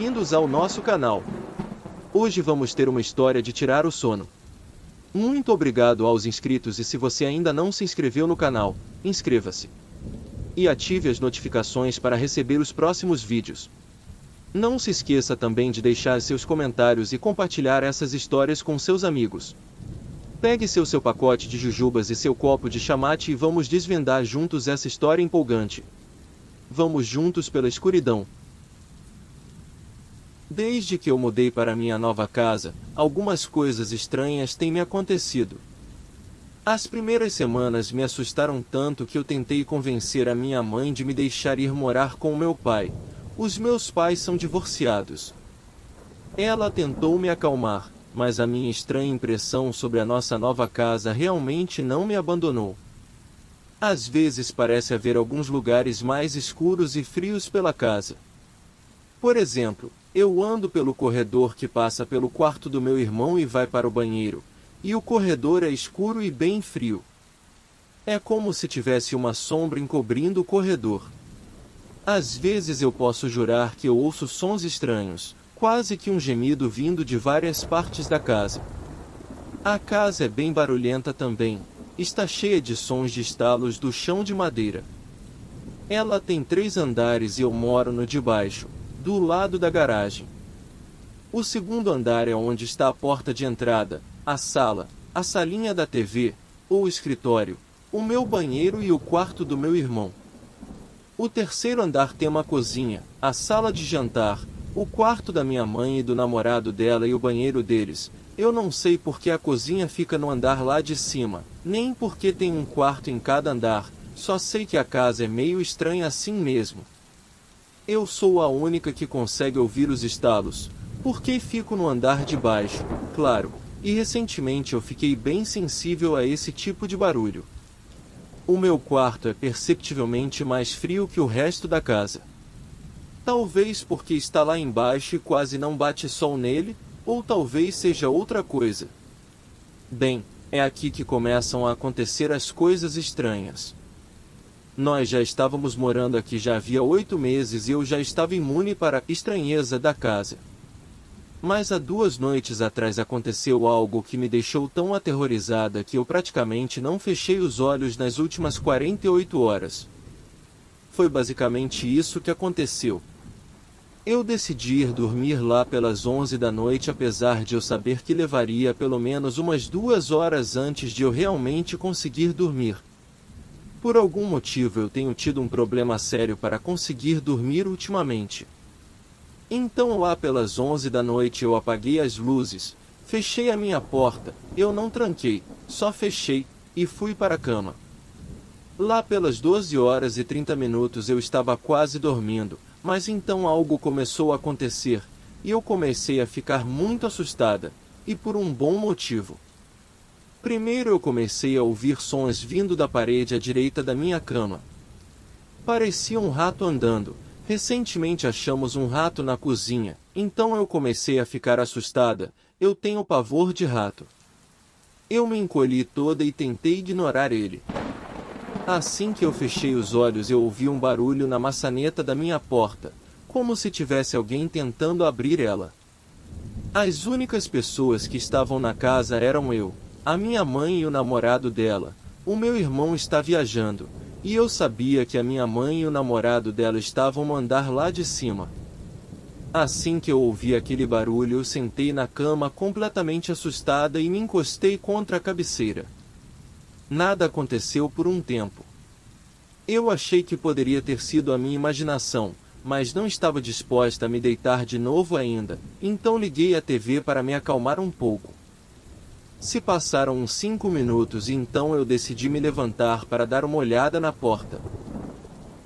bem-vindos ao nosso canal. Hoje vamos ter uma história de tirar o sono. Muito obrigado aos inscritos e se você ainda não se inscreveu no canal, inscreva-se. E ative as notificações para receber os próximos vídeos. Não se esqueça também de deixar seus comentários e compartilhar essas histórias com seus amigos. Pegue seu pacote de jujubas e seu copo de chamate e vamos desvendar juntos essa história empolgante. Vamos juntos pela escuridão. Desde que eu mudei para minha nova casa, algumas coisas estranhas têm me acontecido. As primeiras semanas me assustaram tanto que eu tentei convencer a minha mãe de me deixar ir morar com o meu pai. Os meus pais são divorciados. Ela tentou me acalmar, mas a minha estranha impressão sobre a nossa nova casa realmente não me abandonou. Às vezes parece haver alguns lugares mais escuros e frios pela casa. Por exemplo, eu ando pelo corredor que passa pelo quarto do meu irmão e vai para o banheiro, e o corredor é escuro e bem frio. É como se tivesse uma sombra encobrindo o corredor. Às vezes eu posso jurar que eu ouço sons estranhos, quase que um gemido vindo de várias partes da casa. A casa é bem barulhenta também. Está cheia de sons de estalos do chão de madeira. Ela tem 3 andares e eu moro no de baixo, do lado da garagem. O segundo andar é onde está a porta de entrada, a sala, a salinha da TV, o escritório, o meu banheiro e o quarto do meu irmão. O terceiro andar tem uma cozinha, a sala de jantar, o quarto da minha mãe e do namorado dela e o banheiro deles. Eu não sei porque a cozinha fica no andar lá de cima, nem porque tem um quarto em cada andar, só sei que a casa é meio estranha assim mesmo. Eu sou a única que consegue ouvir os estalos, porque fico no andar de baixo, claro, e recentemente eu fiquei bem sensível a esse tipo de barulho. O meu quarto é perceptivelmente mais frio que o resto da casa. Talvez porque está lá embaixo e quase não bate sol nele, ou talvez seja outra coisa. Bem, é aqui que começam a acontecer as coisas estranhas. Nós já estávamos morando aqui já havia 8 meses e eu já estava imune para a estranheza da casa. Mas há 2 noites atrás aconteceu algo que me deixou tão aterrorizada que eu praticamente não fechei os olhos nas últimas 48 horas. Foi basicamente isso que aconteceu. Eu decidi ir dormir lá pelas 11 da noite apesar de eu saber que levaria pelo menos umas 2 horas antes de eu realmente conseguir dormir. Por algum motivo eu tenho tido um problema sério para conseguir dormir ultimamente. Então lá pelas 11 da noite eu apaguei as luzes, fechei a minha porta, eu não tranquei, só fechei, e fui para a cama. Lá pelas 12 horas e 30 minutos eu estava quase dormindo, mas então algo começou a acontecer, e eu comecei a ficar muito assustada, e por um bom motivo. Primeiro eu comecei a ouvir sons vindo da parede à direita da minha cama. Parecia um rato andando. Recentemente achamos um rato na cozinha, então eu comecei a ficar assustada, eu tenho pavor de rato. Eu me encolhi toda e tentei ignorar ele. Assim que eu fechei os olhos eu ouvi um barulho na maçaneta da minha porta, como se tivesse alguém tentando abrir ela. As únicas pessoas que estavam na casa eram eu, a minha mãe e o namorado dela. O meu irmão está viajando, e eu sabia que a minha mãe e o namorado dela estavam no andar lá de cima. Assim que eu ouvi aquele barulho eu sentei na cama completamente assustada e me encostei contra a cabeceira. Nada aconteceu por um tempo. Eu achei que poderia ter sido a minha imaginação, mas não estava disposta a me deitar de novo ainda, então liguei a TV para me acalmar um pouco. Se passaram uns 5 minutos e então eu decidi me levantar para dar uma olhada na porta.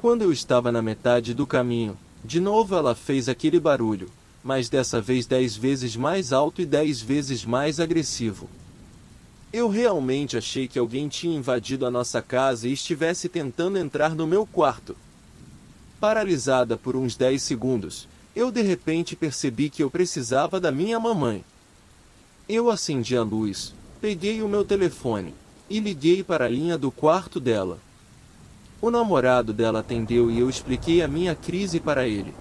Quando eu estava na metade do caminho, de novo ela fez aquele barulho, mas dessa vez 10 vezes mais alto e 10 vezes mais agressivo. Eu realmente achei que alguém tinha invadido a nossa casa e estivesse tentando entrar no meu quarto. Paralisada por uns 10 segundos, eu de repente percebi que eu precisava da minha mamãe. Eu acendi a luz, peguei o meu telefone, e liguei para a linha do quarto dela. O namorado dela atendeu e eu expliquei a minha crise para ele.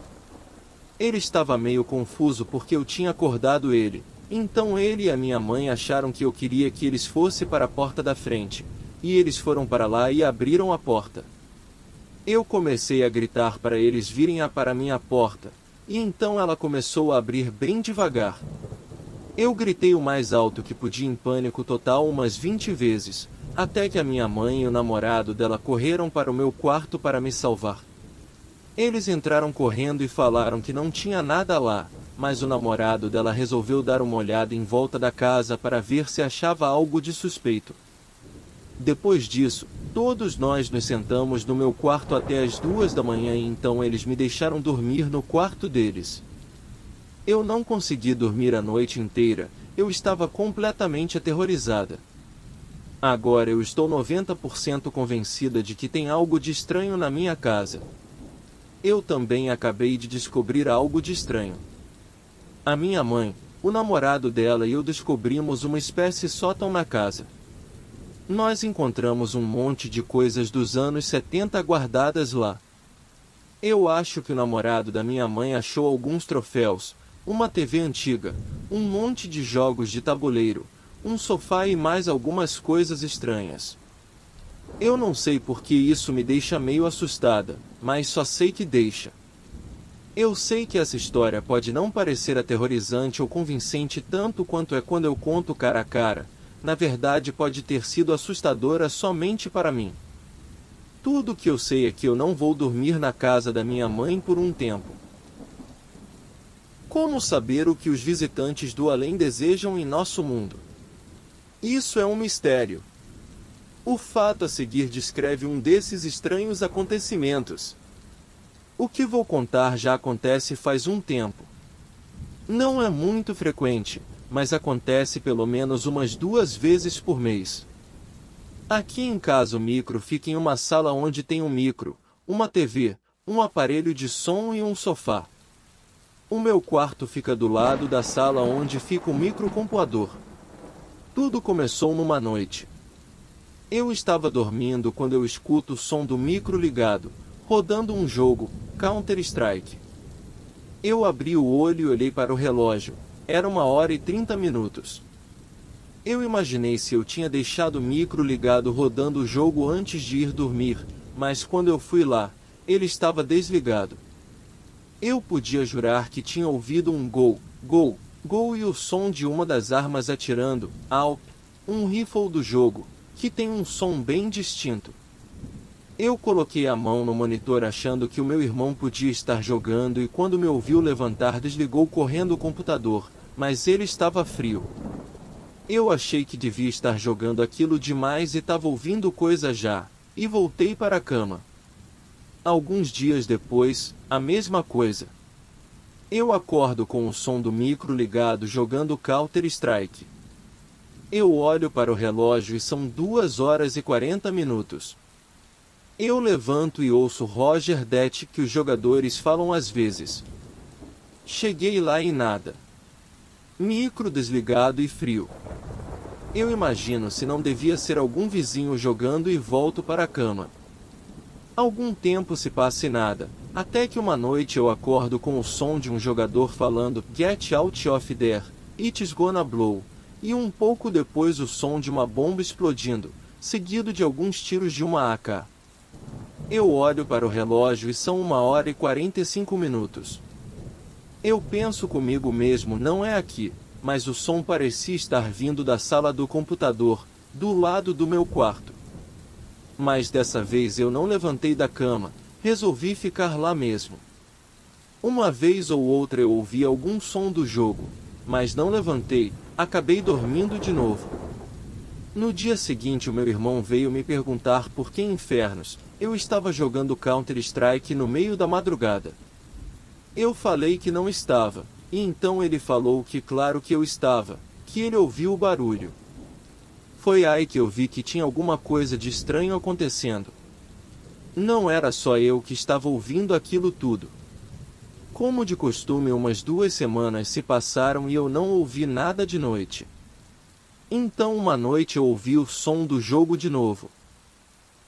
Ele estava meio confuso porque eu tinha acordado ele, então ele e a minha mãe acharam que eu queria que eles fossem para a porta da frente, e eles foram para lá e abriram a porta. Eu comecei a gritar para eles virem para minha porta, e então ela começou a abrir bem devagar. Eu gritei o mais alto que podia em pânico total umas 20 vezes, até que a minha mãe e o namorado dela correram para o meu quarto para me salvar. Eles entraram correndo e falaram que não tinha nada lá, mas o namorado dela resolveu dar uma olhada em volta da casa para ver se achava algo de suspeito. Depois disso, todos nós nos sentamos no meu quarto até as 2 da manhã e então eles me deixaram dormir no quarto deles. Eu não consegui dormir a noite inteira, eu estava completamente aterrorizada. Agora eu estou 90% convencida de que tem algo de estranho na minha casa. Eu também acabei de descobrir algo de estranho. A minha mãe, o namorado dela e eu descobrimos uma espécie de sótão na casa. Nós encontramos um monte de coisas dos anos 70 guardadas lá. Eu acho que o namorado da minha mãe achou alguns troféus, uma TV antiga, um monte de jogos de tabuleiro, um sofá e mais algumas coisas estranhas. Eu não sei por que isso me deixa meio assustada, mas só sei que deixa. Eu sei que essa história pode não parecer aterrorizante ou convincente tanto quanto é quando eu conto cara a cara. Na verdade pode ter sido assustadora somente para mim. Tudo o que eu sei é que eu não vou dormir na casa da minha mãe por um tempo. Como saber o que os visitantes do além desejam em nosso mundo? Isso é um mistério. O fato a seguir descreve um desses estranhos acontecimentos. O que vou contar já acontece faz um tempo. Não é muito frequente, mas acontece pelo menos umas 2 vezes por mês. Aqui em casa o micro fica em uma sala onde tem um micro, uma TV, um aparelho de som e um sofá. O meu quarto fica do lado da sala onde fica o microcomputador. Tudo começou numa noite. Eu estava dormindo quando eu escuto o som do micro ligado, rodando um jogo, Counter-Strike. Eu abri o olho e olhei para o relógio. Era 1h30. Eu imaginei se eu tinha deixado o micro ligado rodando o jogo antes de ir dormir, mas quando eu fui lá, ele estava desligado. Eu podia jurar que tinha ouvido um gol, gol, gol e o som de uma das armas atirando, um rifle do jogo, que tem um som bem distinto. Eu coloquei a mão no monitor achando que o meu irmão podia estar jogando e quando me ouviu levantar desligou correndo o computador, mas ele estava frio. Eu achei que devia estar jogando aquilo demais e estava ouvindo coisa já, e voltei para a cama. Alguns dias depois, a mesma coisa. Eu acordo com o som do micro ligado jogando Counter-Strike. Eu olho para o relógio e são 2h40. Eu levanto e ouço Roger Det que os jogadores falam às vezes. Cheguei lá e nada. Micro desligado e frio. Eu imagino se não devia ser algum vizinho jogando e volto para a cama. Algum tempo se passa e nada, até que uma noite eu acordo com o som de um jogador falando Get out of there, it's gonna blow, e um pouco depois o som de uma bomba explodindo, seguido de alguns tiros de uma AK. Eu olho para o relógio e são 1h45. Eu penso comigo mesmo, não é aqui, mas o som parecia estar vindo da sala do computador, do lado do meu quarto. Mas dessa vez eu não levantei da cama, resolvi ficar lá mesmo. Uma vez ou outra eu ouvi algum som do jogo, mas não levantei, acabei dormindo de novo. No dia seguinte o meu irmão veio me perguntar por que infernos eu estava jogando Counter-Strike no meio da madrugada. Eu falei que não estava, e então ele falou que claro que eu estava, que ele ouviu o barulho. Foi aí que eu vi que tinha alguma coisa de estranho acontecendo. Não era só eu que estava ouvindo aquilo tudo. Como de costume, umas 2 semanas se passaram e eu não ouvi nada de noite. Então uma noite eu ouvi o som do jogo de novo.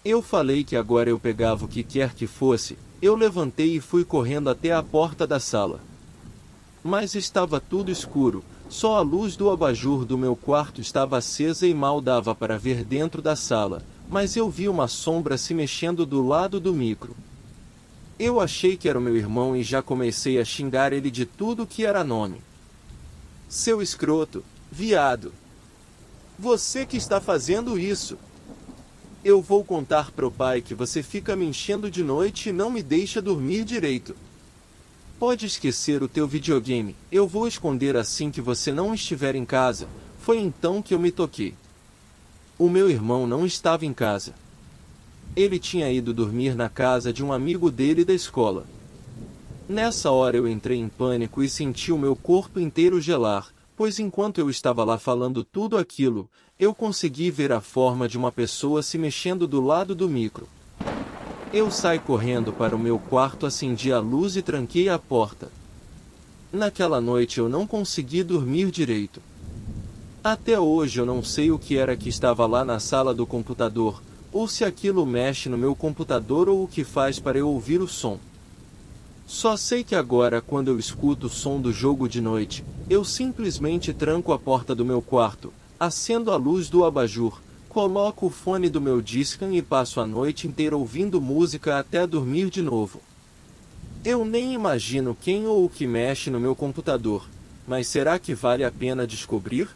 Eu falei que agora eu pegava o que quer que fosse, eu levantei e fui correndo até a porta da sala. Mas estava tudo escuro, só a luz do abajur do meu quarto estava acesa e mal dava para ver dentro da sala, mas eu vi uma sombra se mexendo do lado do micro. Eu achei que era o meu irmão e já comecei a xingar ele de tudo que era nome. Seu escroto, viado! Você que está fazendo isso! Eu vou contar pro pai que você fica me enchendo de noite e não me deixa dormir direito. Pode esquecer o teu videogame, eu vou esconder assim que você não estiver em casa. Foi então que eu me toquei. O meu irmão não estava em casa. Ele tinha ido dormir na casa de um amigo dele da escola. Nessa hora eu entrei em pânico e senti o meu corpo inteiro gelar, pois enquanto eu estava lá falando tudo aquilo, eu consegui ver a forma de uma pessoa se mexendo do lado do micro. Eu saí correndo para o meu quarto, acendi a luz e tranquei a porta. Naquela noite eu não consegui dormir direito. Até hoje eu não sei o que era que estava lá na sala do computador, ou se aquilo mexe no meu computador ou o que faz para eu ouvir o som. Só sei que agora, quando eu escuto o som do jogo de noite, eu simplesmente tranco a porta do meu quarto, acendo a luz do abajur, coloco o fone do meu Discman e passo a noite inteira ouvindo música até dormir de novo. Eu nem imagino quem ou o que mexe no meu computador, mas será que vale a pena descobrir?